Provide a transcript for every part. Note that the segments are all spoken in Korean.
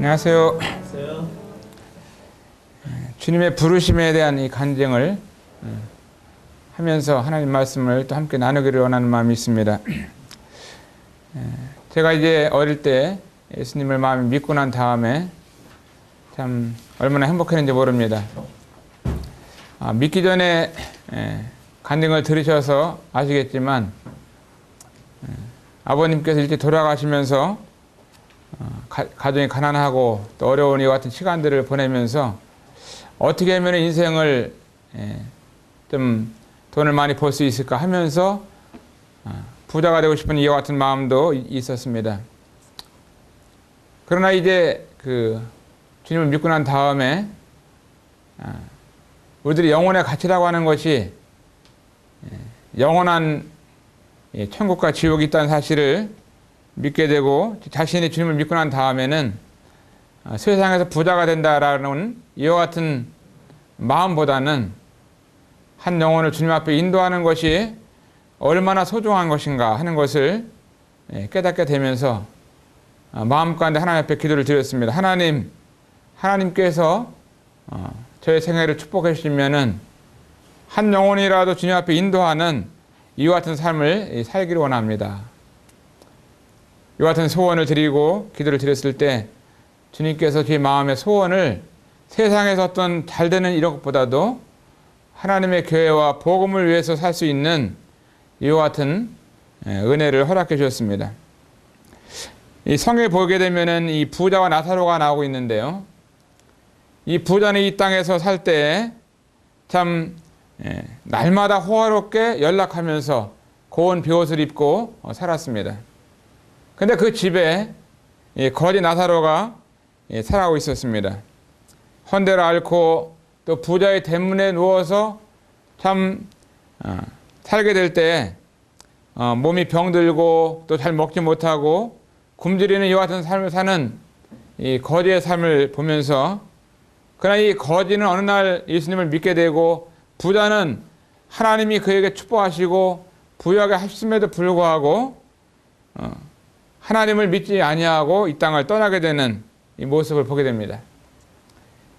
안녕하세요. 안녕하세요. 주님의 부르심에 대한 이 간증을 하면서 하나님 말씀을 또 함께 나누기를 원하는 마음이 있습니다. 제가 이제 어릴 때 예수님을 마음에 믿고 난 다음에 참 얼마나 행복했는지 모릅니다. 믿기 전에 간증을 들으셔서 아시겠지만 아버님께서 일찍 돌아가시면서 가정이 가난하고 또 어려운 이와 같은 시간들을 보내면서 어떻게 하면 인생을 좀 돈을 많이 벌 수 있을까 하면서 부자가 되고 싶은 이와 같은 마음도 있었습니다. 그러나 이제 주님을 믿고 난 다음에 우리들이 영혼의 가치라고 하는 것이 영원한 천국과 지옥이 있다는 사실을 믿게 되고 자신이 주님을 믿고 난 다음에는 세상에서 부자가 된다라는 이와 같은 마음보다는 한 영혼을 주님 앞에 인도하는 것이 얼마나 소중한 것인가 하는 것을 깨닫게 되면서 마음 가운데 하나님 앞에 기도를 드렸습니다. 하나님께서 저의 생애를 축복해 주시면은 한 영혼이라도 주님 앞에 인도하는 이와 같은 삶을 살기를 원합니다. 이와 같은 소원을 드리고 기도를 드렸을 때 주님께서 제 마음의 소원을 세상에서 어떤 잘되는 이런 것보다도 하나님의 교회와 복음을 위해서 살 수 있는 이와 같은 은혜를 허락해 주셨습니다. 이 성경에 보게 되면은 이 부자와 나사로가 나오고 있는데요. 이 부자는 이 땅에서 살 때 참 날마다 호화롭게 연락하면서 고운 베옷을 입고 살았습니다. 근데 그 집에 거지 나사로가 살아가고 있었습니다. 헌대를 앓고 또 부자의 대문에 누워서 참 살게 될 때 몸이 병들고 또 잘 먹지 못하고 굶주리는 이와 같은 삶을 사는 이 거지의 삶을 보면서 그러나 이 거지는 어느 날 예수님을 믿게 되고 부자는 하나님이 그에게 축복하시고 부유하게 하심에도 불구하고 하나님을 믿지 아니하고 이 땅을 떠나게 되는 이 모습을 보게 됩니다.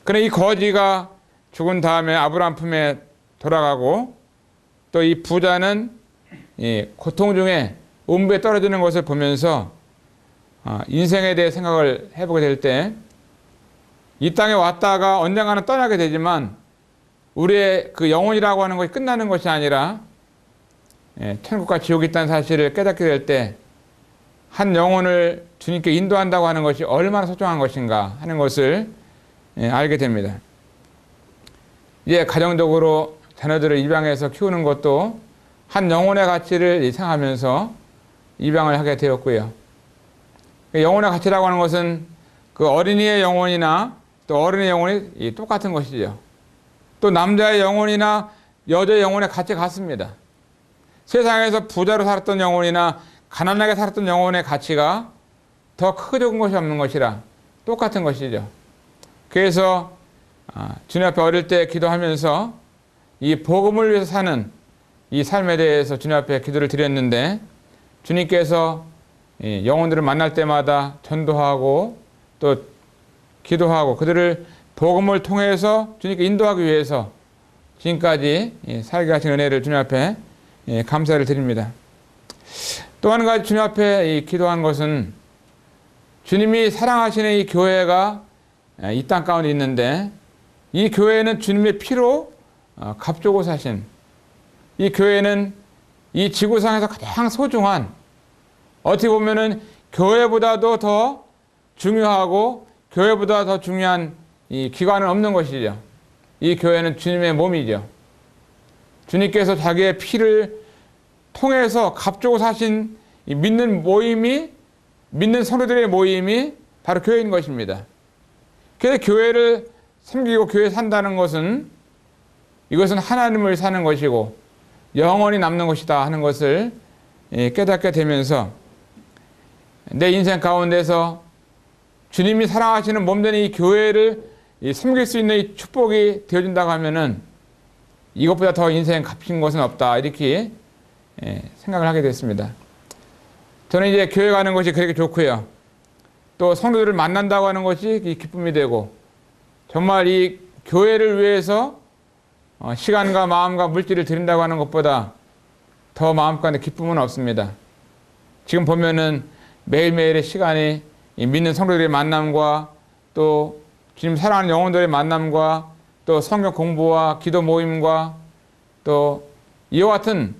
그러나 이 거지가 죽은 다음에 아브라함 품에 돌아가고 또 이 부자는 이 고통 중에 음부에 떨어지는 것을 보면서 인생에 대해 생각을 해보게 될 때 이 땅에 왔다가 언젠가는 떠나게 되지만 우리의 그 영혼이라고 하는 것이 끝나는 것이 아니라 천국과 지옥이 있다는 사실을 깨닫게 될 때 한 영혼을 주님께 인도한다고 하는 것이 얼마나 소중한 것인가 하는 것을 알게 됩니다. 이제 가정적으로 자녀들을 입양해서 키우는 것도 한 영혼의 가치를 생각하면서 입양을 하게 되었고요. 영혼의 가치라고 하는 것은 그 어린이의 영혼이나 또 어른의 영혼이 똑같은 것이죠. 또 남자의 영혼이나 여자의 영혼의 가치가 같습니다. 세상에서 부자로 살았던 영혼이나 가난하게 살았던 영혼의 가치가 더 크고 적은 것이 없는 것이라 똑같은 것이죠. 그래서 주님 앞에 어릴 때 기도하면서 이 복음을 위해서 사는 이 삶에 대해서 주님 앞에 기도를 드렸는데 주님께서 영혼들을 만날 때마다 전도하고 또 기도하고 그들을 복음을 통해서 주님께 인도하기 위해서 지금까지 살게 하신 은혜를 주님 앞에 감사를 드립니다. 또 한 가지 주님 앞에 기도한 것은 주님이 사랑하시는 이 교회가 이 땅 가운데 있는데 이 교회는 주님의 피로 값주고 사신 이 교회는 이 지구상에서 가장 소중한 어떻게 보면은 교회보다도 더 중요하고 교회보다 더 중요한 이 기관은 없는 것이죠. 이 교회는 주님의 몸이죠. 주님께서 자기의 피를 통해서 값주고 사신 이 믿는 성도들의 모임이 바로 교회인 것입니다. 그래서 교회를 섬기고 교회에 산다는 것은 이것은 하나님을 사는 것이고 영원히 남는 것이다 하는 것을 깨닫게 되면서 내 인생 가운데서 주님이 사랑하시는 몸된 이 교회를 섬길 수 있는 이 축복이 되어준다고 하면은 이것보다 더 인생 값진 것은 없다 이렇게 생각을 하게 됐습니다. 저는 이제 교회 가는 것이 그렇게 좋고요. 또 성도들을 만난다고 하는 것이 이 기쁨이 되고, 정말 이 교회를 위해서 시간과 마음과 물질을 드린다고 하는 것보다 더 마음가운데 기쁨은 없습니다. 지금 보면은 매일매일의 시간이 이 믿는 성도들의 만남과 또 주님 사랑하는 영혼들의 만남과 또 성경 공부와 기도 모임과 또 이와 같은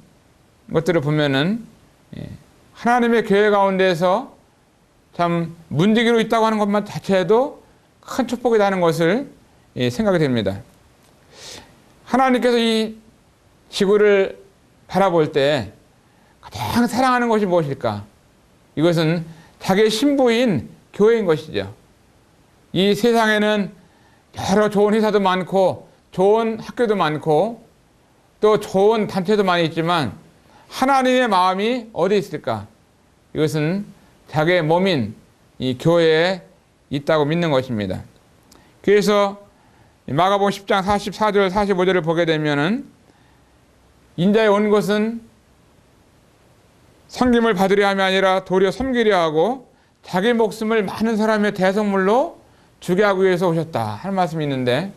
것들을 보면은 하나님의 교회 가운데에서 참 문지기로 있다고 하는 것만 자체도 큰 축복이라는 것을 생각이 됩니다. 하나님께서 이 지구를 바라볼 때 가장 사랑하는 것이 무엇일까? 이것은 자기의 신부인 교회인 것이죠. 이 세상에는 여러 좋은 회사도 많고 좋은 학교도 많고 또 좋은 단체도 많이 있지만 하나님의 마음이 어디 있을까? 이것은 자기의 몸인 이 교회에 있다고 믿는 것입니다. 그래서 마가복음 10장 44절 45절을 보게 되면은 인자에 온 것은 섬김을 받으려 함이 아니라 도리어 섬기려 하고 자기 목숨을 많은 사람의 대성물로 주게 하기 위해서 오셨다 하는 말씀이 있는데,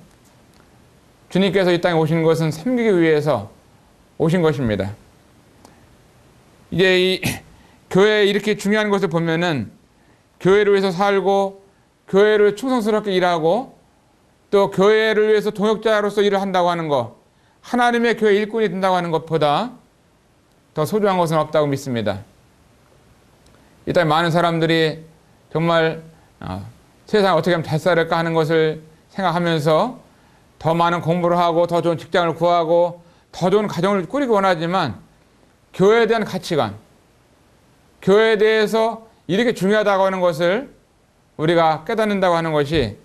주님께서 이 땅에 오신 것은 섬기기 위해서 오신 것입니다. 이제 이 교회에 이렇게 중요한 것을 보면은 교회를 위해서 살고 교회를 충성스럽게 일하고 또 교회를 위해서 동역자로서 일을 한다고 하는 것, 하나님의 교회 일꾼이 된다고 하는 것보다 더 소중한 것은 없다고 믿습니다. 이 땅에 많은 사람들이 정말 세상에 어떻게 하면 잘 살을까 하는 것을 생각하면서 더 많은 공부를 하고 더 좋은 직장을 구하고 더 좋은 가정을 꾸리기 원하지만 교회에 대한 가치관, 교회에 대해서 이렇게 중요하다고 하는 것을 우리가 깨닫는다고 하는 것이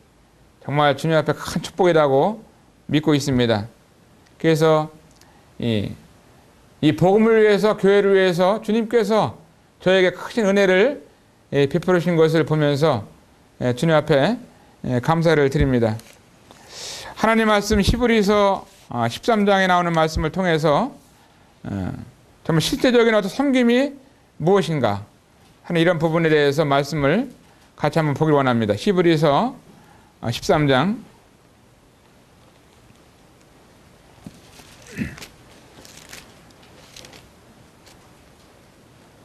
정말 주님 앞에 큰 축복이라고 믿고 있습니다. 그래서 이 복음을 위해서, 교회를 위해서 주님께서 저에게 큰 은혜를 베풀어 주신 것을 보면서 주님 앞에 감사를 드립니다. 하나님 말씀 히브리서 13장에 나오는 말씀을 통해서 정말 실제적인 어떤 섬김이 무엇인가 하는 이런 부분에 대해서 말씀을 같이 한번 보길 원합니다. 히브리서 13장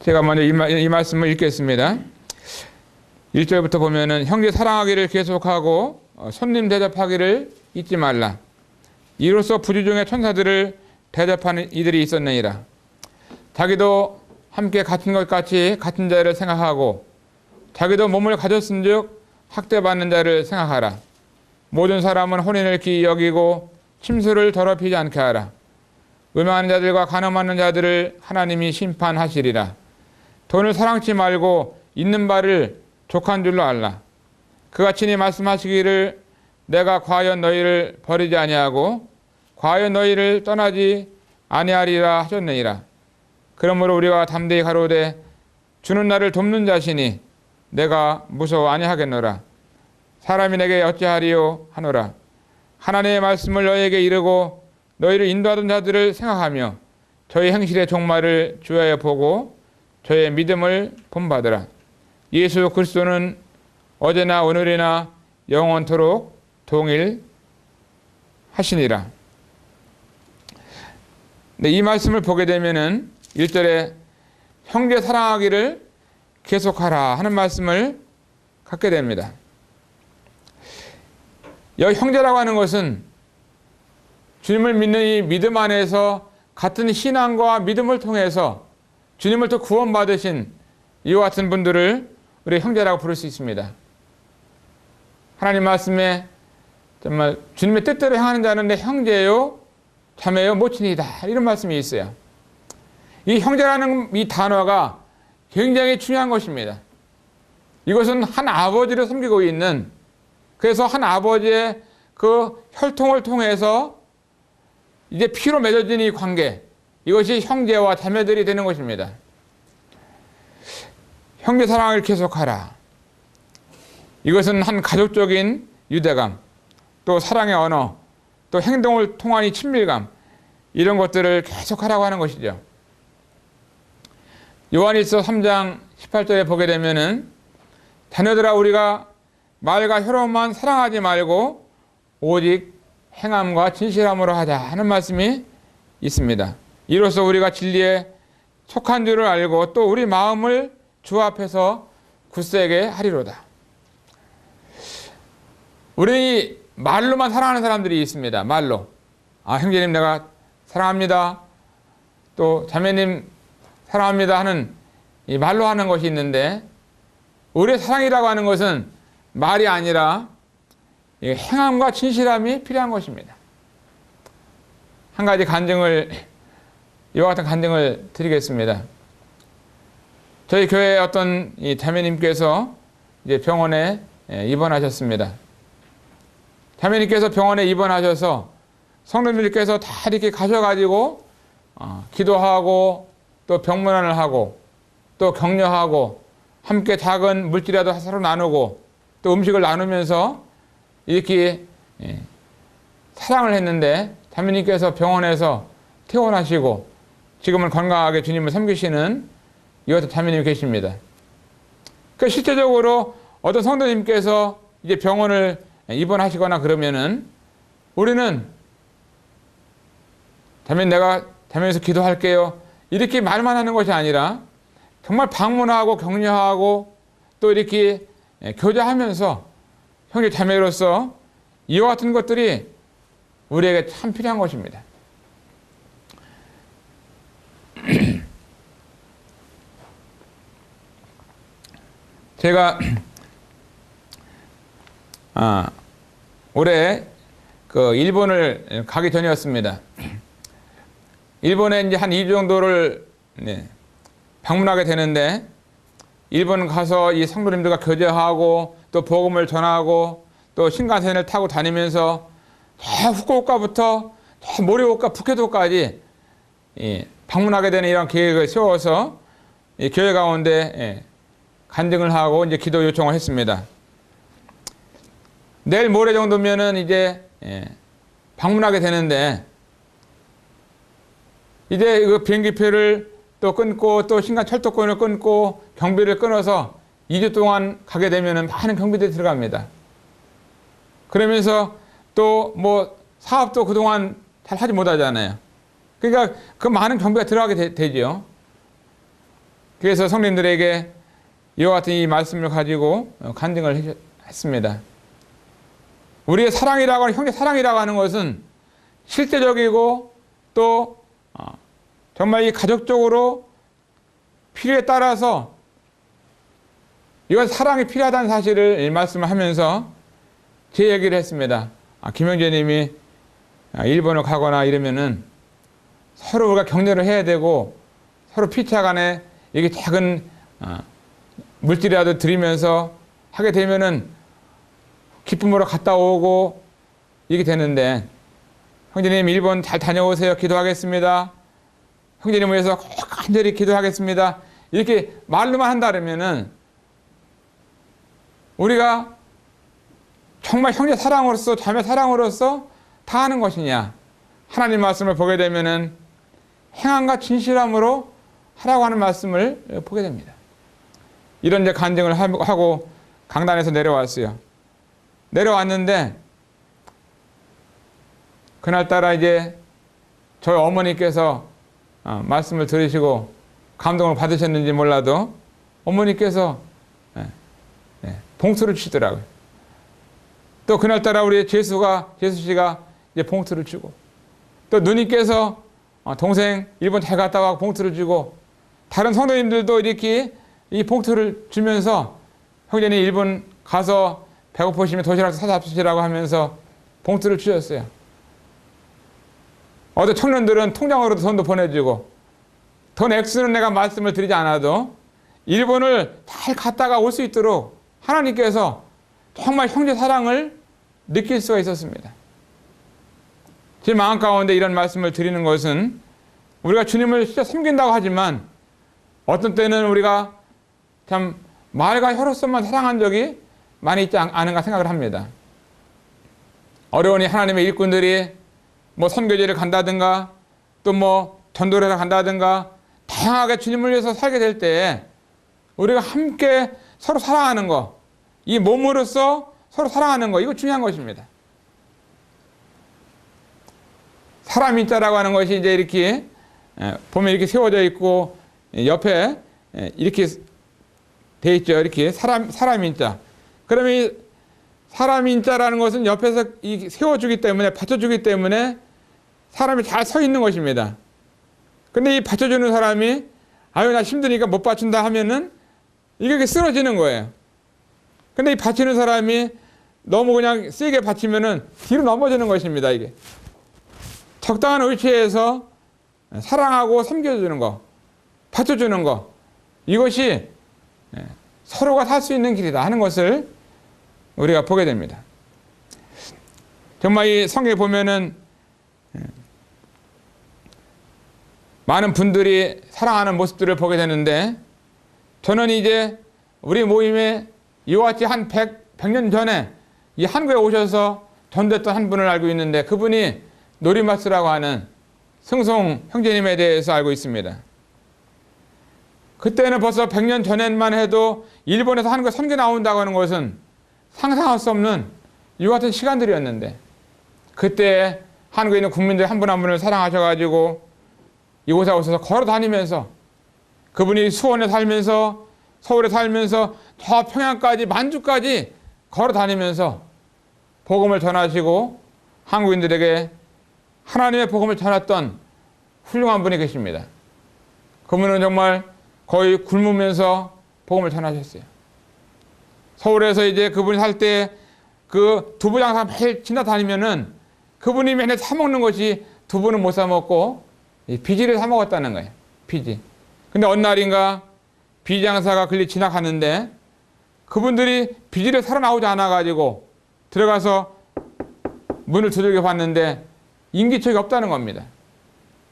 제가 먼저 이 말씀을 읽겠습니다. 1절부터 보면은 형제 사랑하기를 계속하고 손님 대접하기를 잊지 말라. 이로써 부주 중에 천사들을 대접하는 이들이 있었느니라. 자기도 함께 같은 것 같이 같은 자를 생각하고 자기도 몸을 가졌은 즉 학대받는 자를 생각하라. 모든 사람은 혼인을 기이 여기고 침수를 더럽히지 않게 하라. 음행하는 자들과 간음하는 자들을 하나님이 심판하시리라. 돈을 사랑치 말고 있는 바를 족한 줄로 알라. 그가 친히 말씀하시기를 내가 과연 너희를 버리지 아니하고 과연 너희를 떠나지 아니하리라 하셨느니라. 그러므로 우리가 담대히 가로되 주는 나를 돕는 자시니 내가 무서워 아니하겠노라. 사람이 내게 어찌하리요 하노라. 하나님의 말씀을 너희에게 이르고 너희를 인도하던 자들을 생각하며 저희 행실의 종말을 주의하여 보고 저의 믿음을 본받으라. 예수 그리스도는 어제나 오늘이나 영원토록 동일하시니라. 네, 이 말씀을 보게 되면은 1절에 형제 사랑하기를 계속하라 하는 말씀을 갖게 됩니다. 여기 형제라고 하는 것은 주님을 믿는 이 믿음 안에서 같은 신앙과 믿음을 통해서 주님을 또 구원받으신 이와 같은 분들을 우리 형제라고 부를 수 있습니다. 하나님 말씀에 정말 주님의 뜻대로 행하는 자는 내 형제요 자매요 모친이다 이런 말씀이 있어요. 이 형제라는 이 단어가 굉장히 중요한 것입니다. 이것은 한 아버지를 섬기고 있는, 그래서 한 아버지의 그 혈통을 통해서 이제 피로 맺어진 이 관계, 이것이 형제와 자매들이 되는 것입니다. 형제 사랑을 계속하라. 이것은 한 가족적인 유대감, 또 사랑의 언어, 또 행동을 통한 이 친밀감, 이런 것들을 계속하라고 하는 것이죠. 요한일서 3장 18절에 보게 되면은 자녀들아, 우리가 말과 혀로만 사랑하지 말고 오직 행함과 진실함으로 하자 하는 말씀이 있습니다. 이로써 우리가 진리에 속한 줄을 알고 또 우리 마음을 주 앞에서 굳세게 하리로다. 우리 말로만 사랑하는 사람들이 있습니다. 말로. 형제님 내가 사랑합니다. 또 자매님 사랑합니다 하는 이 말로 하는 것이 있는데, 우리의 사랑이라고 하는 것은 말이 아니라 행함과 진실함이 필요한 것입니다. 한 가지 간증을, 이와 같은 간증을 드리겠습니다. 저희 교회 어떤 이 자매님께서 이제 병원에 입원하셨습니다. 자매님께서 병원에 입원하셔서 성도님들께서 다 이렇게 가셔가지고 기도하고 또 병문안을 하고 또 격려하고 함께 작은 물질이라도 서로 나누고 또 음식을 나누면서 이렇게 사랑을 했는데, 자매님께서 병원에서 퇴원하시고 지금은 건강하게 주님을 섬기시는 이것도 자매님이 계십니다. 그 실제적으로 어떤 성도님께서 이제 병원을 입원하시거나 그러면은 우리는 자매님 내가 자매에서 기도할게요 이렇게 말만 하는 것이 아니라 정말 방문하고 격려하고 또 이렇게 교제하면서 형제 자매로서 이와 같은 것들이 우리에게 참 필요한 것입니다. 제가 올해 그 일본을 가기 전이었습니다. 일본에 이제 한 2주 정도를 방문하게 되는데, 일본 가서 이 성도님들과 교제하고 또 복음을 전하고 또 신간센을 타고 다니면서 저 후쿠오카부터 저 모리오카 푸켓도까지 방문하게 되는 이런 계획을 세워서 이 교회 가운데 간증을 하고 이제 기도 요청을 했습니다. 내일 모레 정도면은 이제 방문하게 되는데, 이제 그 비행기표를 또 끊고 또 신간 철도권을 끊고 경비를 끊어서 2주 동안 가게 되면은 많은 경비들이 들어갑니다. 그러면서 또 뭐 사업도 그동안 잘 하지 못하잖아요. 그러니까 그 많은 경비가 들어가게 되죠. 그래서 성도님들에게 이와 같은 이 말씀을 가지고 간증을 했습니다. 우리의 사랑이라고 하는, 형제 사랑이라고 하는 것은 실제적이고 또 정말 이 가족적으로 필요에 따라서 이건 사랑이 필요하다는 사실을 말씀을 하면서 제 얘기를 했습니다. 김영재님이 일본을 가거나 이러면은 서로 우리가 격려를 해야 되고 서로 피차 간에 이게 작은 물질이라도 드리면서 하게 되면은 기쁨으로 갔다 오고 이게 되는데, 형제님 일본 잘 다녀오세요. 기도하겠습니다. 형제님 위해서 꼭 간절히 기도하겠습니다. 이렇게 말로만 한다 그러면은 우리가 정말 형제 사랑으로서 자매 사랑으로서 다 하는 것이냐, 하나님 말씀을 보게 되면은 행함과 진실함으로 하라고 하는 말씀을 보게 됩니다. 이런 이제 간증을 하고 강단에서 내려왔어요. 내려왔는데 그날따라 이제 저희 어머니께서 말씀을 들으시고 감동을 받으셨는지 몰라도 어머니께서 봉투를 치더라고요. 또 그날따라 우리 제수 씨가 이제 봉투를 주고, 또 누님께서 동생 일본 잘 갔다 와서 봉투를 주고, 다른 성도님들도 이렇게 이 봉투를 주면서 형제님 일본 가서 배고프시면 도시락 사잡수시라고 하면서 봉투를 주셨어요. 어떤 청년들은 통장으로도 돈도 보내주고, 돈 액수는 내가 말씀을 드리지 않아도 일본을 잘 갔다가 올 수 있도록 하나님께서 정말 형제 사랑을 느낄 수가 있었습니다. 제 마음 가운데 이런 말씀을 드리는 것은 우리가 주님을 진짜 섬긴다고 하지만 어떤 때는 우리가 참 말과 혀로서만 사랑한 적이 많이 있지 않은가 생각을 합니다. 어려우니 하나님의 일꾼들이 뭐 선교지를 간다든가 또 뭐 전도를 하러 간다든가 다양하게 주님을 위해서 살게 될 때 우리가 함께 서로 사랑하는 거, 이 몸으로서 서로 사랑하는 거, 이거 중요한 것입니다. 사람 인자라고 하는 것이 이제 이렇게 보면 이렇게 세워져 있고 옆에 이렇게 돼 있죠. 이렇게 사람 인자. 그러면 이 사람 인자라는 것은 옆에서 세워주기 때문에, 받쳐주기 때문에 사람이 잘 서 있는 것입니다. 근데 이 받쳐주는 사람이 아유 나 힘드니까 못 받친다 하면은 이게 쓰러지는 거예요. 근데 이 받치는 사람이 너무 그냥 세게 받치면은 뒤로 넘어지는 것입니다. 이게 적당한 위치에서 사랑하고 섬겨주는 거, 받쳐주는 거, 이것이 서로가 살 수 있는 길이다 하는 것을 우리가 보게 됩니다. 정말 이 성경에 보면은 많은 분들이 사랑하는 모습들을 보게 되는데, 저는 이제 우리 모임에 이와 같이 한 100년 전에 이 한국에 오셔서 전도했던 한 분을 알고 있는데, 그분이 노리마스라고 하는 승송 형제님에 대해서 알고 있습니다. 그때는 벌써 100년 전에만 해도 일본에서 한국에 선교 나온다고 하는 것은 상상할 수 없는 이와 같은 시간들이었는데, 그때 한국에 있는 국민들 한 분 한 분을 사랑하셔가지고 이곳에 오셔서 걸어 다니면서, 그분이 수원에 살면서 서울에 살면서 저 평양까지 만주까지 걸어 다니면서 복음을 전하시고 한국인들에게 하나님의 복음을 전했던 훌륭한 분이 계십니다. 그분은 정말 거의 굶으면서 복음을 전하셨어요. 서울에서 이제 그분이 살 때 그 두부 장사 매일 지나다니면은 그분이 맨날 사 먹는 것이 두부는 못 사 먹고 비지를 사 먹었다는 거예요. 비지. 근데 어느 날인가 비지 장사가 글리 지나가는데 그분들이 비지를 사러 나오지 않아가지고 들어가서 문을 두들겨 봤는데 인기척이 없다는 겁니다.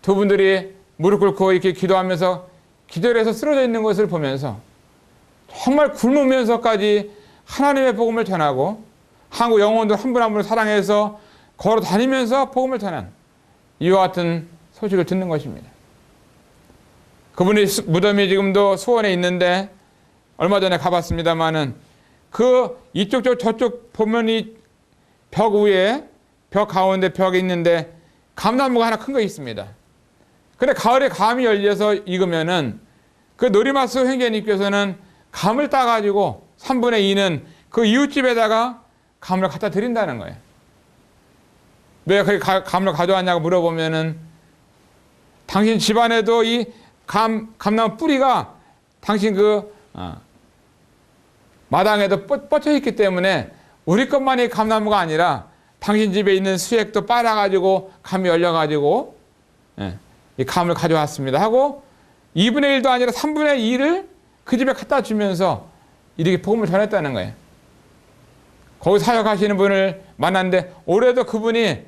두 분들이 무릎 꿇고 이렇게 기도하면서 기절해서 쓰러져 있는 것을 보면서 정말 굶으면서까지 하나님의 복음을 전하고 한국 영혼도 한 분 한 분을 사랑해서 걸어 다니면서 복음을 전한 이와 같은 소식을 듣는 것입니다. 그분의 무덤이 지금도 수원에 있는데 얼마 전에 가봤습니다만은 그 이쪽 저쪽 보면 이 벽 위에 벽 가운데 벽이 있는데 감나무가 하나 큰 거 있습니다. 근데 가을에 감이 열려서 익으면은 그 노리마스 형제님께서는 감을 따가지고 3분의 2는 그 이웃집에다가 감을 갖다 드린다는 거예요. 왜 그 감을 가져왔냐고 물어보면은 당신 집안에도 이 감나무 뿌리가 당신 마당에도 뻗쳐 있기 때문에 우리 것만이 감나무가 아니라 당신 집에 있는 수액도 빨아가지고 감이 열려가지고 이 감을 가져왔습니다 하고 2분의 1도 아니라 3분의 2를 그 집에 갖다 주면서 이렇게 복음을 전했다는 거예요. 거기 사역하시는 분을 만났는데 올해도 그분이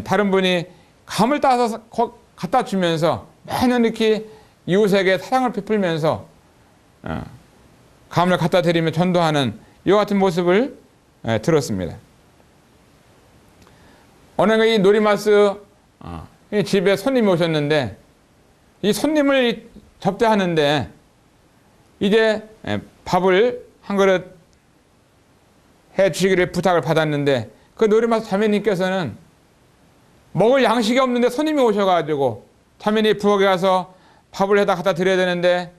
다른 분이 감을 따서 갖다 주면서 매년 이렇게 이웃에게 사랑을 베풀면서 감을 갖다 드리며 전도하는 이와 같은 모습을 들었습니다. 어느 날 이 노리마스 집에 손님이 오셨는데 이 손님을 접대하는데 이제 밥을 한 그릇 해 주시기를 부탁을 받았는데 그 노리마스 자매님께서는 먹을 양식이 없는데 손님이 오셔가지고 자매님 부엌에 가서 밥을 해다 갖다 드려야 되는데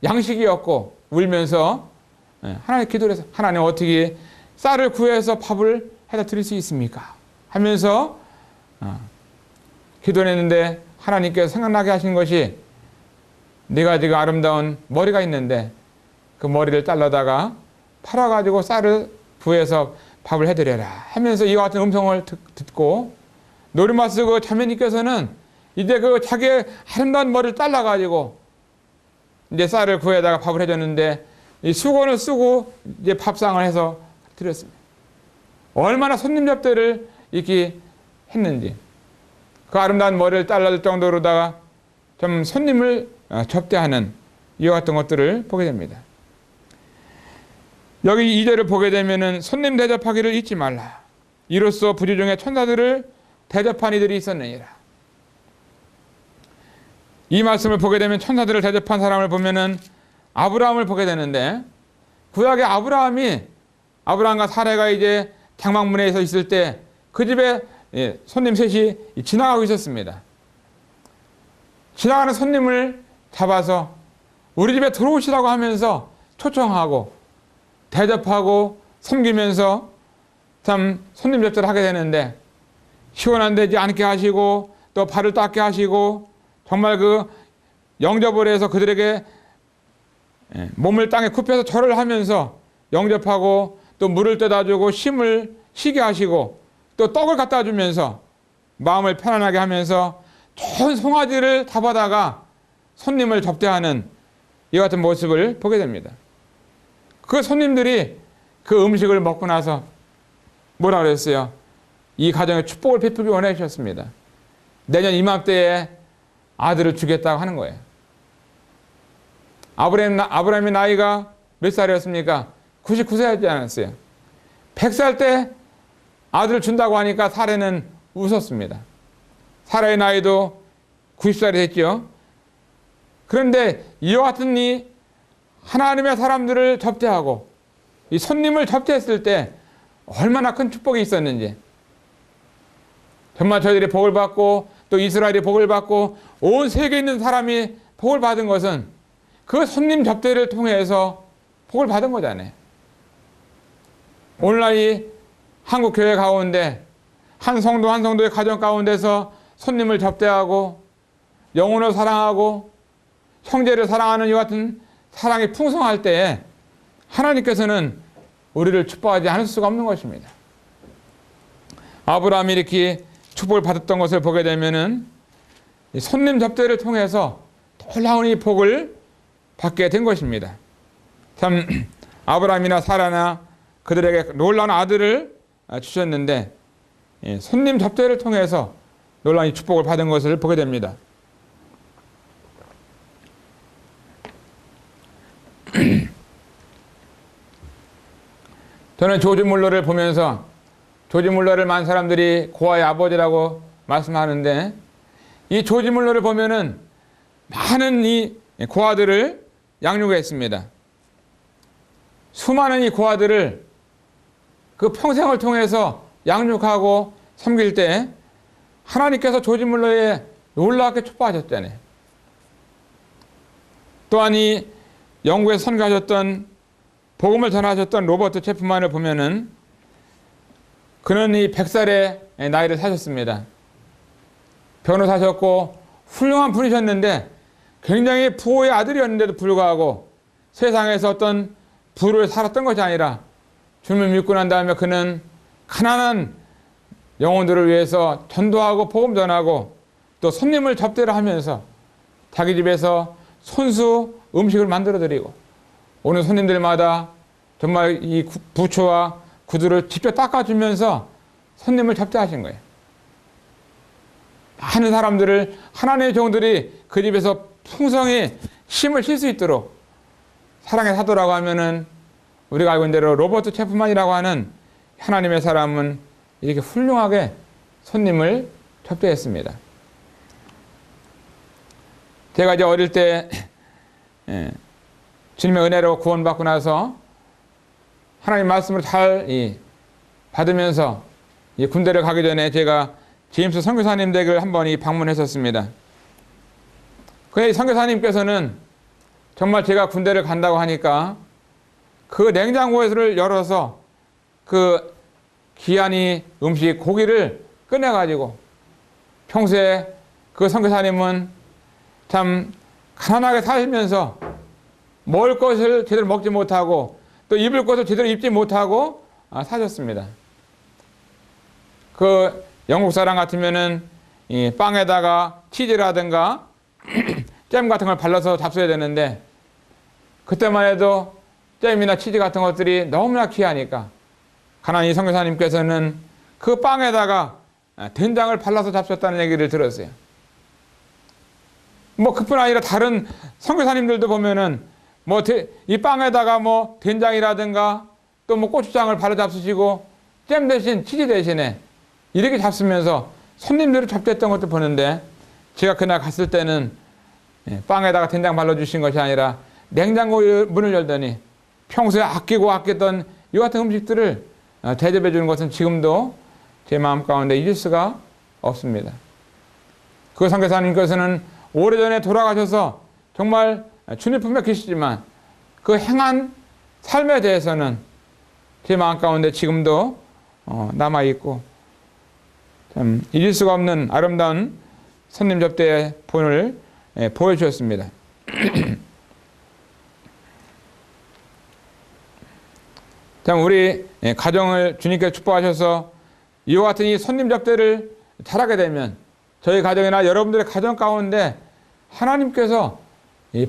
양식이 없고 울면서 하나님 기도를 해서 하나님 어떻게 쌀을 구해서 밥을 해다 드릴 수 있습니까? 하면서 기도했는데 하나님께서 생각나게 하신 것이 네가 지금 아름다운 머리가 있는데 그 머리를 잘라다가 팔아가지고 쌀을 구해서 밥을 해드려라 하면서 이와 같은 음성을 듣고 노리마스 그 자매님께서는 이제 그 자기의 아름다운 머리를 잘라가지고 이제 쌀을 구해다가 밥을 해줬는데 이 수건을 쓰고 이제 밥상을 해서 드렸습니다. 얼마나 손님 접대를 이렇게 했는지 그 아름다운 머리를 잘라줄 정도로다가 좀 손님을 접대하는 이와 같은 것들을 보게 됩니다. 여기 2절을 보게 되면은 손님 대접하기를 잊지 말라. 이로써 부지 중에 천사들을 대접한 이들이 있었느니라. 이 말씀을 보게 되면 천사들을 대접한 사람을 보면은 아브라함을 보게 되는데 구약의 아브라함이 아브라함과 사라가 이제 장막문에 서 있을 때 그 집에 손님 셋이 지나가고 있었습니다. 지나가는 손님을 잡아서 우리 집에 들어오시라고 하면서 초청하고 대접하고 섬기면서 참 손님 접대를 하게 되는데, 시원한 데지 않게 하시고 또 발을 닦게 하시고 정말 그 영접을 해서 그들에게 몸을 땅에 굽혀서 절을 하면서 영접하고 또 물을 떠다 주고 심을 쉬게 하시고 또 떡을 갖다 주면서 마음을 편안하게 하면서 좋은 송아지를 잡아다가 손님을 접대하는 이 같은 모습을 보게 됩니다. 그 손님들이 그 음식을 먹고 나서 뭐라 그랬어요? 이 가정에 축복을 베풀기 원하셨습니다. 내년 이맘때에 아들을 주겠다고 하는 거예요. 아브라함의 나이가 몇 살이었습니까? 99세였지 않았어요. 100살 때 아들을 준다고 하니까 사라는 웃었습니다. 사라의 나이도 90살이 됐죠. 그런데 이와 같은 이 하나님의 사람들을 접대하고 이 손님을 접대했을 때 얼마나 큰 축복이 있었는지, 정말 저희들이 복을 받고 또 이스라엘이 복을 받고 온 세계에 있는 사람이 복을 받은 것은 그 손님 접대를 통해서 복을 받은 거잖아요. 오늘날 이 한국 교회 가운데 한 성도 한 성도의 가정 가운데서 손님을 접대하고 영혼을 사랑하고 형제를 사랑하는 이 같은 사랑이 풍성할 때에 하나님께서는 우리를 축복하지 않을 수가 없는 것입니다. 아브라함이 이렇게 축복을 받았던 것을 보게 되면은 손님 접대를 통해서 놀라운 이 복을 받게 된 것입니다. 참 아브라함이나 사라나 그들에게 놀라운 아들을 주셨는데 손님 접대를 통해서 놀라운 이 축복을 받은 것을 보게 됩니다. 저는 조지 물러를 보면서, 조지 물러를 많은 사람들이 고아의 아버지라고 말씀하는데, 이 조지 물러를 보면은 많은 이 고아들을 양육했습니다. 수많은 이 고아들을 그 평생을 통해서 양육하고 섬길 때 하나님께서 조지 물러에 놀랍게 축복하셨잖아요. 또한 이 영국에서 선교하셨던, 복음을 전하셨던 로버트 체프만을 보면은 그는 이 100살의 나이를 사셨습니다. 변호사셨고 훌륭한 분이셨는데 굉장히 부호의 아들이었는데도 불구하고 세상에서 어떤 부를 살았던 것이 아니라 주님을 믿고 난 다음에 그는 가난한 영혼들을 위해서 전도하고 복음 전하고 또 손님을 접대를 하면서 자기 집에서 손수 음식을 만들어 드리고 오는 손님들마다 정말 이 부초와 구두를 직접 닦아주면서 손님을 접대하신 거예요. 많은 사람들을 하나님의 종들이 그 집에서 풍성히 쉼을 쉴 수 있도록 사랑의 사도라고 하면은 우리가 알고 있는 대로 로버트 체프만이라고 하는 하나님의 사람은 이렇게 훌륭하게 손님을 접대했습니다. 제가 이제 어릴 때 주님의 은혜로 구원받고 나서 하나님 말씀을 잘 받으면서 군대를 가기 전에 제가 제임스 선교사님 댁을 한번 방문했었습니다. 그 선교사님께서는 정말 제가 군대를 간다고 하니까 그 냉장고를 열어서 그 귀한 음식 고기를 꺼내가지고, 평소에 그 선교사님은 참 가난하게 살면서 먹을 것을 제대로 먹지 못하고 또 입을 것을 제대로 입지 못하고 사셨습니다. 그 영국 사람 같으면은 이 빵에다가 치즈라든가 잼 같은 걸 발라서 잡숴야 되는데, 그때만 해도 잼이나 치즈 같은 것들이 너무나 귀하니까 가난한 이 선교사님께서는 그 빵에다가 된장을 발라서 잡수었다는 얘기를 들었어요. 뭐 그뿐 아니라 다른 선교사님들도 보면은 뭐 이 빵에다가 뭐 된장이라든가 또 뭐 고추장을 발라 잡수시고 잼 대신 치즈 대신에 이렇게 잡수면서 손님들을 접대했던 것도 보는데, 제가 그날 갔을 때는 빵에다가 된장 발라주신 것이 아니라 냉장고 문을 열더니 평소에 아끼고 아꼈던 이 같은 음식들을 대접해 주는 것은 지금도 제 마음 가운데 잊을 수가 없습니다. 그 선교사님께서는 오래전에 돌아가셔서 정말 주님 품에 계시지만 그 행한 삶에 대해서는 제 마음 가운데 지금도 남아있고 참 잊을 수가 없는 아름다운 손님 접대의 본을 보여주셨습니다. 참 우리 가정을 주님께서 축복하셔서 이와 같은 이 손님 접대를 잘하게 되면 저희 가정이나 여러분들의 가정 가운데 하나님께서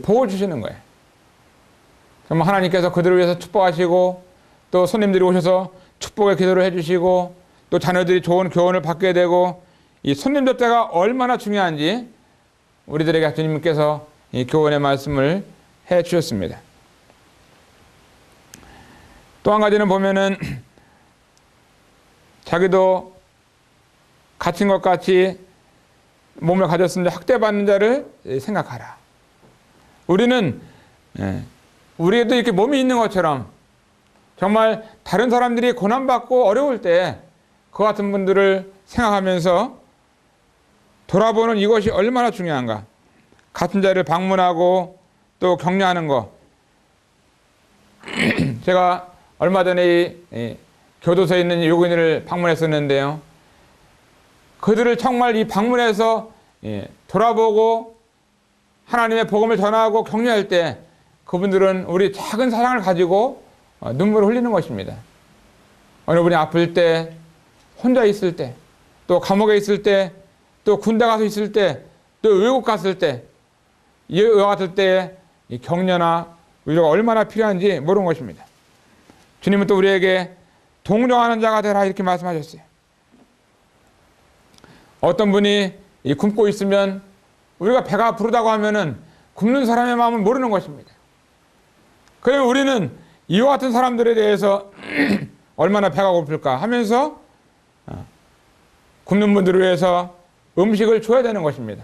복을 주시는 거예요. 정말 하나님께서 그들을 위해서 축복하시고 또 손님들이 오셔서 축복의 기도를 해주시고 또 자녀들이 좋은 교훈을 받게 되고 이 손님 접대가 얼마나 중요한지 우리들에게 주님께서 이 교훈의 말씀을 해 주셨습니다. 또 한 가지는 보면은 자기도 갇힌 것 같이 몸을 가졌으면 학대받는 자를 생각하라. 우리는 우리에도 이렇게 몸이 있는 것처럼 정말 다른 사람들이 고난받고 어려울 때 그 같은 분들을 생각하면서 돌아보는 이것이 얼마나 중요한가. 같은 자를 방문하고 또 격려하는 것. 제가 얼마 전에 이 교도소에 있는 유고인을 방문했었는데요. 그들을 정말 이 방문해서 돌아보고 하나님의 복음을 전하고 격려할 때 그분들은 우리 작은 사랑을 가지고 눈물을 흘리는 것입니다. 어느 분이 아플 때, 혼자 있을 때, 또 감옥에 있을 때, 또 군대 가서 있을 때, 또 외국 갔을 때, 이와 같을 때 이 격려나 위로가 얼마나 필요한지 모르는 것입니다. 주님은 또 우리에게 동정하는 자가 되라 이렇게 말씀하셨어요. 어떤 분이 굶고 있으면 우리가 배가 부르다고 하면은 굶는 사람의 마음을 모르는 것입니다. 그러면 우리는 이와 같은 사람들에 대해서 얼마나 배가 고플까 하면서 굶는 분들을 위해서 음식을 줘야 되는 것입니다.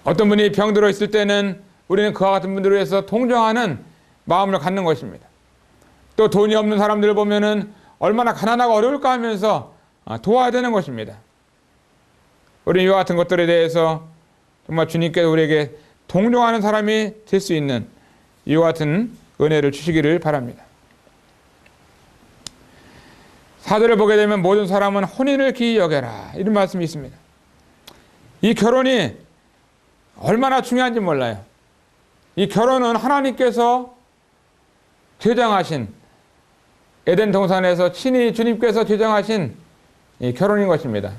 어떤 분이 병들어 있을 때는 우리는 그와 같은 분들을 위해서 동정하는 마음을 갖는 것입니다. 또 돈이 없는 사람들을 보면은 얼마나 가난하고 어려울까 하면서 도와야 되는 것입니다. 우리는 이와 같은 것들에 대해서 정말 주님께서 우리에게 동정하는 사람이 될 수 있는 이와 같은 은혜를 주시기를 바랍니다. 4절을 보게 되면 모든 사람은 혼인을 기이 여겨라 이런 말씀이 있습니다. 이 결혼이 얼마나 중요한지 몰라요. 이 결혼은 하나님께서 제정하신 에덴 동산에서 친히 주님께서 제정하신 이 결혼인 것입니다.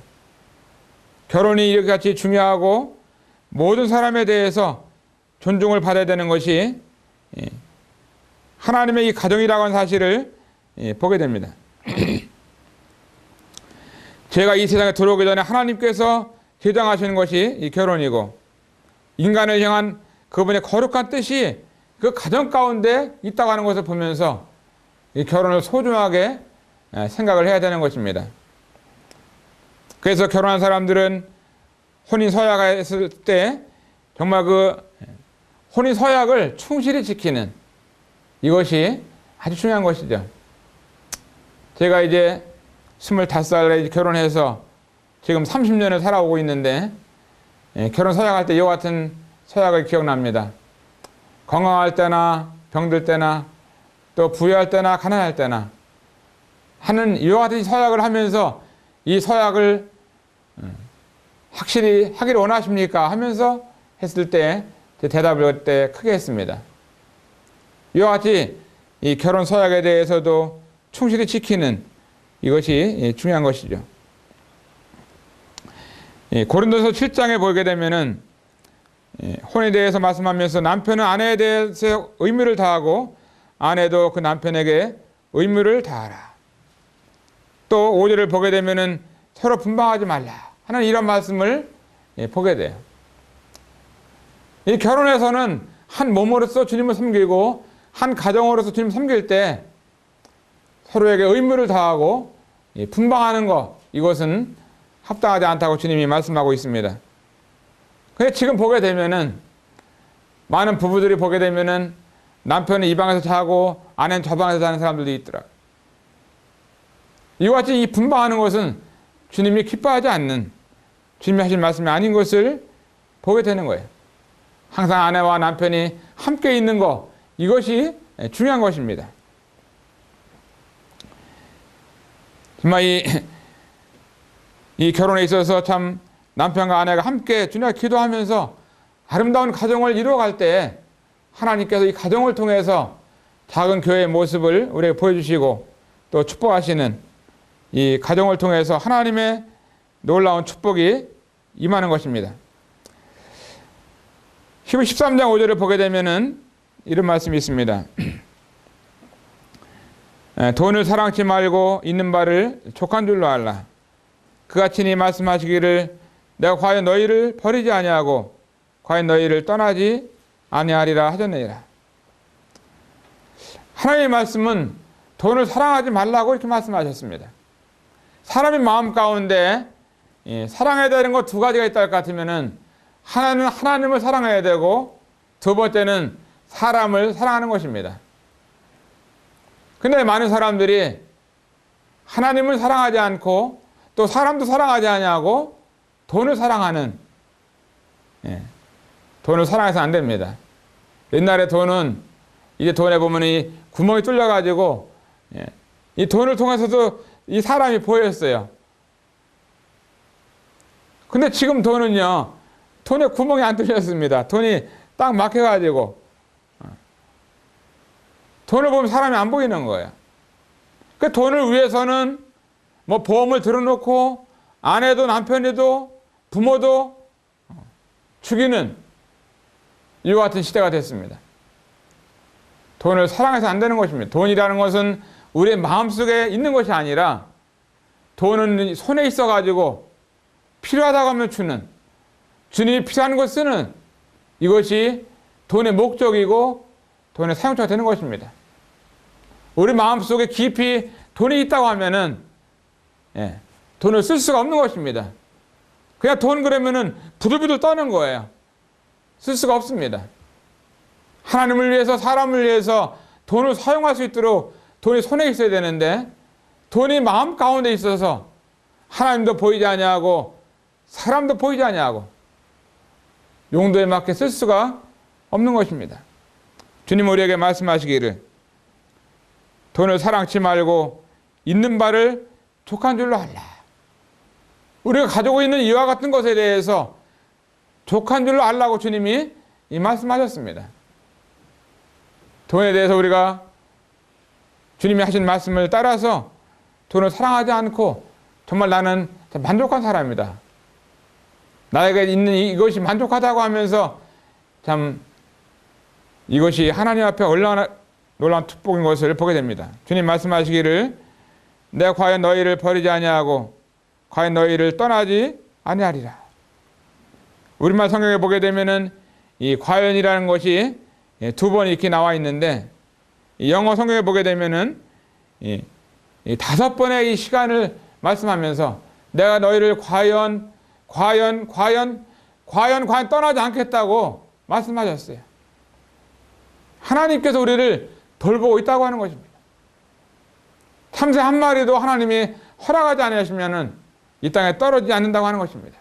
결혼이 이렇게 같이 중요하고 모든 사람에 대해서 존중을 받아야 되는 것이 하나님의 이 가정이라고 하는 사실을 보게 됩니다. 제가 이 세상에 들어오기 전에 하나님께서 제정하시는 것이 이 결혼이고 인간을 향한 그분의 거룩한 뜻이 그 가정 가운데 있다고 하는 것을 보면서 이 결혼을 소중하게 생각을 해야 되는 것입니다. 그래서 결혼한 사람들은 혼인 서약을 했을 때 정말 그 혼인 서약을 충실히 지키는 이것이 아주 중요한 것이죠. 제가 이제 25살에 결혼해서 지금 30년을 살아오고 있는데 결혼 서약할 때 이와 같은 서약을 기억납니다. 건강할 때나 병들 때나 또 부유할 때나 가난할 때나 하는 이와 같은 서약을 하면서 이 서약을 확실히 하기를 원하십니까? 하면서 했을 때 대답을 그때 크게 했습니다. 이와 같이 이 결혼 서약에 대해서도 충실히 지키는 이것이 중요한 것이죠. 고린도서 7장에 보게 되면은 혼에 대해서 말씀하면서 남편은 아내에 대해서 의무를 다하고 아내도 그 남편에게 의무를 다하라. 또 5절을 보게 되면은 서로 분방하지 말라 하는 이런 말씀을 보게 돼요. 이 결혼에서는 한 몸으로서 주님을 섬기고 한 가정으로서 주님을 섬길 때 서로에게 의무를 다하고 분방하는 것 이것은 합당하지 않다고 주님이 말씀하고 있습니다. 근데 지금 보게 되면은 많은 부부들이 보게 되면은 남편은 이 방에서 자고 아내는 저 방에서 자는 사람들도 있더라. 이와 같이 이 분방하는 것은 주님이 기뻐하지 않는, 주님이 하신 말씀이 아닌 것을 보게 되는 거예요. 항상 아내와 남편이 함께 있는 것, 이것이 중요한 것입니다. 정말 이 결혼에 있어서 참 남편과 아내가 함께 주님께 기도하면서 아름다운 가정을 이루어갈 때 하나님께서 이 가정을 통해서 작은 교회의 모습을 우리에게 보여주시고 또 축복하시는, 이 가정을 통해서 하나님의 놀라운 축복이 임하는 것입니다. 히브리 13장 5절을 보게 되면은 이런 말씀이 있습니다. 돈을 사랑치 말고 있는 바를 족한 줄로 알라. 그가 친히 말씀하시기를 내가 과연 너희를 버리지 아니하고 과연 너희를 떠나지 아니하리라 하셨느니라. 하나님의 말씀은 돈을 사랑하지 말라고 이렇게 말씀하셨습니다. 사람의 마음 가운데 사랑해야 되는 것 두 가지가 있다 할 것 같으면은 하나는 하나님을 사랑해야 되고 두 번째는 사람을 사랑하는 것입니다. 근데 많은 사람들이 하나님을 사랑하지 않고 또 사람도 사랑하지 아니하고 돈을 사랑하는, 돈을 사랑해서 안 됩니다. 옛날에 돈은 이제 돈에 보면 이 구멍이 뚫려가지고 이 돈을 통해서도 이 사람이 보였어요. 근데 지금 돈은요, 돈에 구멍이 안 뚫렸습니다. 돈이 딱 막혀가지고 돈을 보면 사람이 안 보이는 거예요. 그 돈을 위해서는 뭐 보험을 들어놓고 아내도 남편이도 부모도 죽이는 이와 같은 시대가 됐습니다. 돈을 사랑해서 안 되는 것입니다. 돈이라는 것은 우리의 마음속에 있는 것이 아니라 돈은 손에 있어가지고 필요하다고 하면 주는, 주님이 필요한 것 쓰는, 이것이 돈의 목적이고 돈의 사용처가 되는 것입니다. 우리 마음속에 깊이 돈이 있다고 하면은 돈을 쓸 수가 없는 것입니다. 그냥 돈 그러면은 부들부들 떠는 거예요. 쓸 수가 없습니다. 하나님을 위해서, 사람을 위해서 돈을 사용할 수 있도록 돈이 손에 있어야 되는데 돈이 마음 가운데 있어서 하나님도 보이지 아니하고 사람도 보이지 아니하고 용도에 맞게 쓸 수가 없는 것입니다. 주님 우리에게 말씀하시기를 돈을 사랑치 말고 있는 바를 족한 줄로 알라. 우리가 가지고 있는 이와 같은 것에 대해서 족한 줄로 알라고 주님이 이 말씀하셨습니다. 돈에 대해서 우리가 주님이 하신 말씀을 따라서 돈을 사랑하지 않고 정말 나는 만족한 사람이다, 나에게 있는 이것이 만족하다고 하면서 참 이것이 하나님 앞에 얼마나 놀라운 축복인 것을 보게 됩니다. 주님 말씀하시기를 내가 과연 너희를 버리지 아니하고 과연 너희를 떠나지 아니하리라. 우리말 성경에 보게 되면은 이 과연이라는 것이 두 번 이렇게 나와 있는데 영어 성경에 보게 되면은 이 5번의 이 시간을 말씀하면서 내가 너희를 과연 떠나지 않겠다고 말씀하셨어요. 하나님께서 우리를 돌보고 있다고 하는 것입니다. 참새 한 마리도 하나님이 허락하지 않으시면은 이 땅에 떨어지지 않는다고 하는 것입니다.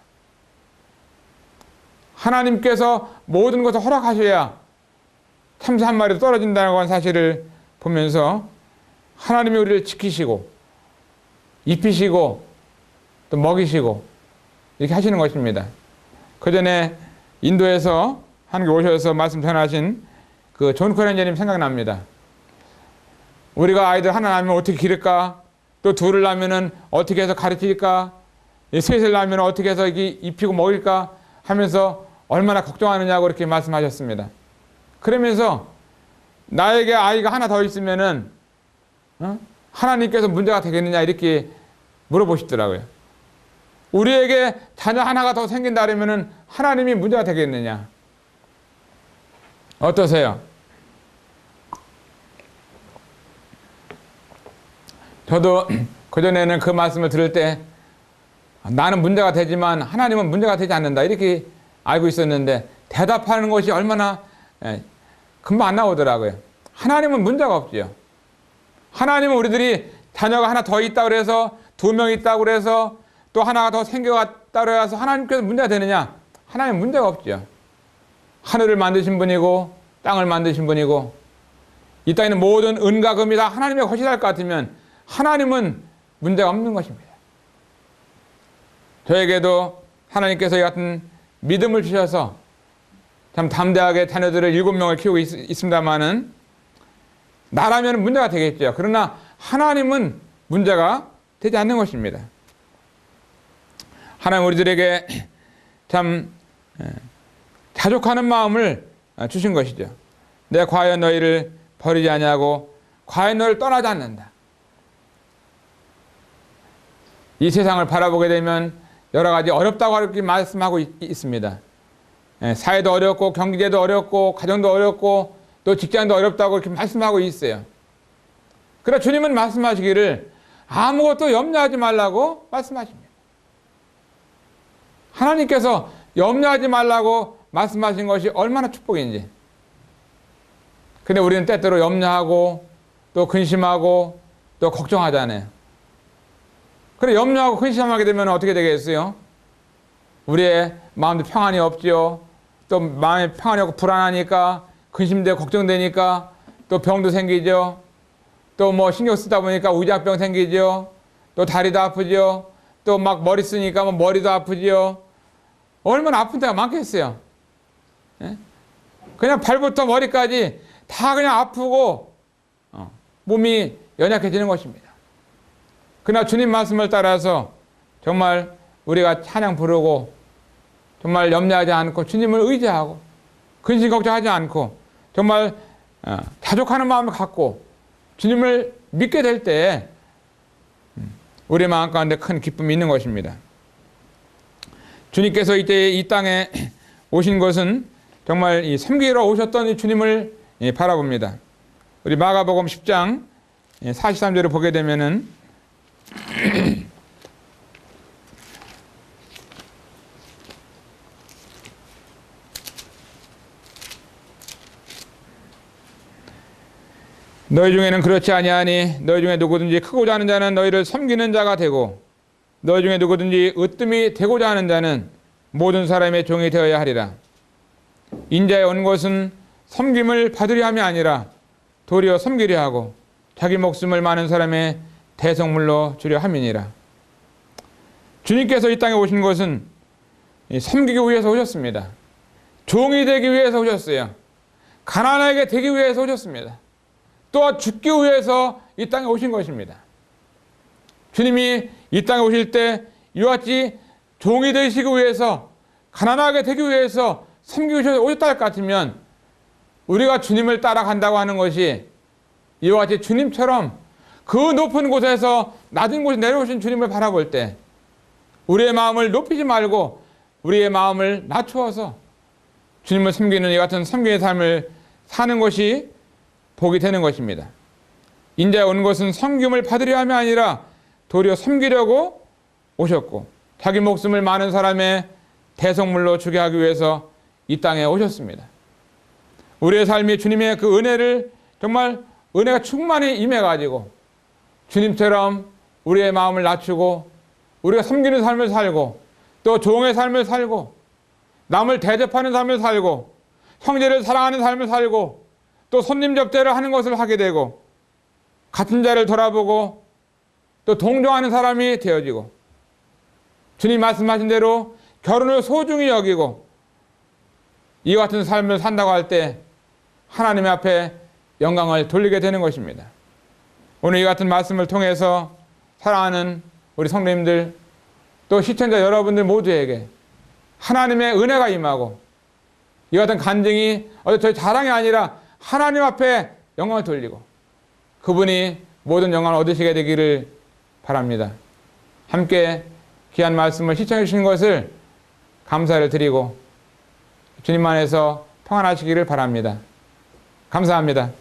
하나님께서 모든 것을 허락하셔야 참새 한 마리도 떨어진다는 하는 사실을 보면서 하나님이 우리를 지키시고 입히시고 또 먹이시고 이렇게 하시는 것입니다. 그 전에 인도에서 한국에 오셔서 말씀 전하신 그 존 코렌저님 생각납니다. 우리가 아이들 하나 낳으면 어떻게 기를까? 또 둘을 낳으면 어떻게 해서 가르칠까? 셋을 낳으면 어떻게 해서 입히고 먹일까? 하면서 얼마나 걱정하느냐고 이렇게 말씀하셨습니다. 그러면서 나에게 아이가 하나 더 있으면은 하나님께서 문제가 되겠느냐 이렇게 물어보시더라고요. 우리에게 자녀 하나가 더 생긴다 그러면은 하나님이 문제가 되겠느냐? 어떠세요? 저도 그전에는 그 말씀을 들을 때 나는 문제가 되지만 하나님은 문제가 되지 않는다 이렇게 알고 있었는데 대답하는 것이 얼마나 금방 안 나오더라고요. 하나님은 문제가 없지요. 하나님은 우리들이 자녀가 하나 더 있다고 그래서 2명 있다고 그래서 또 하나가 더 생겨갔다고 해서 하나님께서 문제가 되느냐? 하나님은 문제가 없지요. 하늘을 만드신 분이고 땅을 만드신 분이고 이 땅에 있는 모든 은과 금이 다 하나님의 것이랄 것 같으면 하나님은 문제가 없는 것입니다. 저에게도 하나님께서 이 같은 믿음을 주셔서 참 담대하게 자녀들을 7명을 키우고 있습니다마는 나라면 문제가 되겠죠. 그러나 하나님은 문제가 되지 않는 것입니다. 하나님 우리들에게 참 자족하는 마음을 주신 것이죠. 내가 과연 너희를 버리지 아니하고 과연 너를 떠나지 않는다. 이 세상을 바라보게 되면 여러 가지 어렵다고 이렇게 말씀하고 있습니다. 사회도 어렵고 경제도 어렵고 가정도 어렵고 또 직장도 어렵다고 이렇게 말씀하고 있어요. 그러나 주님은 말씀하시기를 아무것도 염려하지 말라고 말씀하십니다. 하나님께서 염려하지 말라고 말씀하신 것이 얼마나 축복인지. 근데 우리는 때때로 염려하고 또 근심하고 또 걱정하잖아요. 그래 염려하고 근심하게 되면 어떻게 되겠어요? 우리의 마음도 평안이 없죠. 또 마음이 평안이 없고 불안하니까 근심되고 걱정되니까 또 병도 생기죠. 또 뭐 신경 쓰다 보니까 우지압병 생기죠. 또 다리도 아프죠. 또 막 머리 쓰니까 뭐 머리도 아프죠. 얼마나 아픈 데가 많겠어요. 예? 그냥 발부터 머리까지 다 그냥 아프고 몸이 연약해지는 것입니다. 그러나 주님 말씀을 따라서 정말 우리가 찬양 부르고 정말 염려하지 않고 주님을 의지하고 근심 걱정하지 않고 정말 자족하는 마음을 갖고 주님을 믿게 될 때 우리 마음 가운데 큰 기쁨이 있는 것입니다. 주님께서 이때 이 땅에 오신 것은 정말 이 섬기러 오셨던 이 주님을 바라봅니다. 우리 마가복음 10장 43절을 보게 되면은 너희 중에는 그렇지 아니하니 너희 중에 누구든지 크고자 하는 자는 너희를 섬기는 자가 되고 너희 중에 누구든지 으뜸이 되고자 하는 자는 모든 사람의 종이 되어야 하리라. 인자에 온 것은 섬김을 받으려 함이 아니라 도리어 섬기려 하고 자기 목숨을 많은 사람의 대성물로 주려 함이니라. 주님께서 이 땅에 오신 것은 섬기기 위해서 오셨습니다. 종이 되기 위해서 오셨어요. 가난하게 되기 위해서 오셨습니다. 또 죽기 위해서 이 땅에 오신 것입니다. 주님이 이 땅에 오실 때 이와 같이 종이 되시기 위해서 가난하게 되기 위해서 섬기기 위해서 오셨다 할 것 같으면 우리가 주님을 따라간다고 하는 것이 이와 같이 주님처럼 그 높은 곳에서 낮은 곳에 내려오신 주님을 바라볼 때 우리의 마음을 높이지 말고 우리의 마음을 낮추어서 주님을 섬기는 이 같은 섬기의 삶을 사는 것이 복이 되는 것입니다. 인자에 온 것은 섬김을 받으려 함이 아니라 도리어 섬기려고 오셨고 자기 목숨을 많은 사람의 대성물로 주게 하기 위해서 이 땅에 오셨습니다. 우리의 삶이 주님의 그 은혜를 정말 은혜가 충만히 임해가지고 주님처럼 우리의 마음을 낮추고 우리가 섬기는 삶을 살고 또 종의 삶을 살고 남을 대접하는 삶을 살고 형제를 사랑하는 삶을 살고 또 손님 접대를 하는 것을 하게 되고 같은 자를 돌아보고 또 동정하는 사람이 되어지고 주님 말씀하신 대로 결혼을 소중히 여기고 이 같은 삶을 산다고 할 때 하나님 앞에 영광을 돌리게 되는 것입니다. 오늘 이 같은 말씀을 통해서 사랑하는 우리 성도님들 또 시청자 여러분들 모두에게 하나님의 은혜가 임하고 이 같은 간증이 저희 자랑이 아니라 하나님 앞에 영광을 돌리고 그분이 모든 영광을 얻으시게 되기를 바랍니다. 함께 귀한 말씀을 시청해 주신 것을 감사를 드리고 주님 안에서 평안하시기를 바랍니다. 감사합니다.